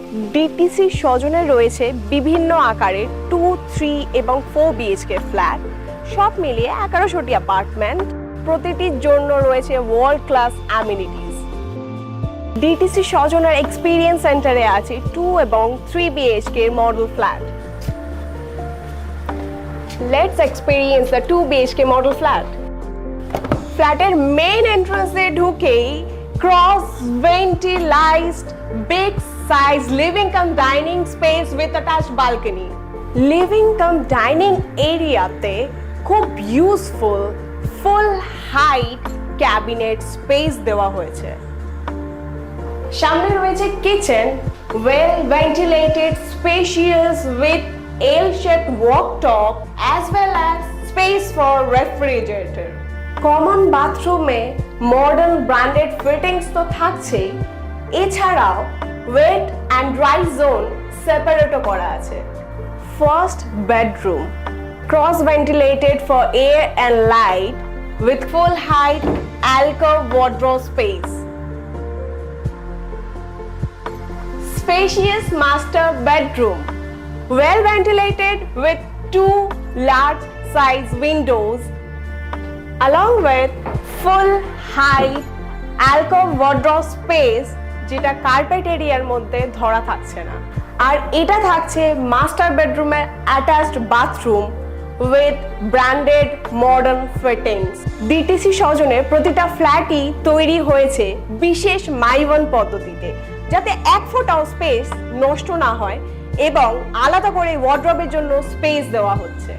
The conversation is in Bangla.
ডিটিসি সজনে রয়েছে বিভিন্ন আকারের 2, 3 এবং 4 বিএইচকে ফ্ল্যাট, সব মিলিয়ে 1100টি অ্যাপার্টমেন্ট, প্রতিটির জন্য রয়েছে ওয়ার্ল্ড ক্লাস অ্যামিনিটিস। ডিটিসি সজনের এক্সপিরিয়েন্স সেন্টারে আছে 2 এবং 3 BHK model flat. Let's experience the 2 BHK model flat. ফ্ল্যাটের মেইন এন্ট্রান্সে ঢুকেই cross ventilated big size living cum dining space with attached balcony. Living cum dining এরিয়াতে খুব useful full height cabinet space দেওয়া হয়েছে। সামনে রয়েছে kitchen, well ventilated, spacious with L-shaped worktop as well as space for refrigerator. Common বাথরুমে মডার্ন ব্র্যান্ডেড ফিটিংস তো থাকছেই, এছাড়াও ওয়েট অ্যান্ড ড্রাই জোন সেপারেটও করা আছে। First bedroom, cross ventilated for air and light with full height alcove wardrobe space. Spacious master bedroom, well ventilated with 2 large size windows along with full height alcove wardrobe space যেটা কার্পেট এরিয়ার মধ্যে ধরা থাকছে না। আর এটা থাকছে মাস্টার বেডরুমের attached bathroom with branded modern fittings. DTC সজনের প্রতিটা ফ্ল্যাটই তৈরি হয়েছে বিশেষ মাইওয়ান পদ্ধতিতে, যাতে 1 ফুটও স্পেস নষ্ট না হয় এবং আলাদা করে ওয়ার্ড্রবের জন্য স্পেস দেওয়া হচ্ছে।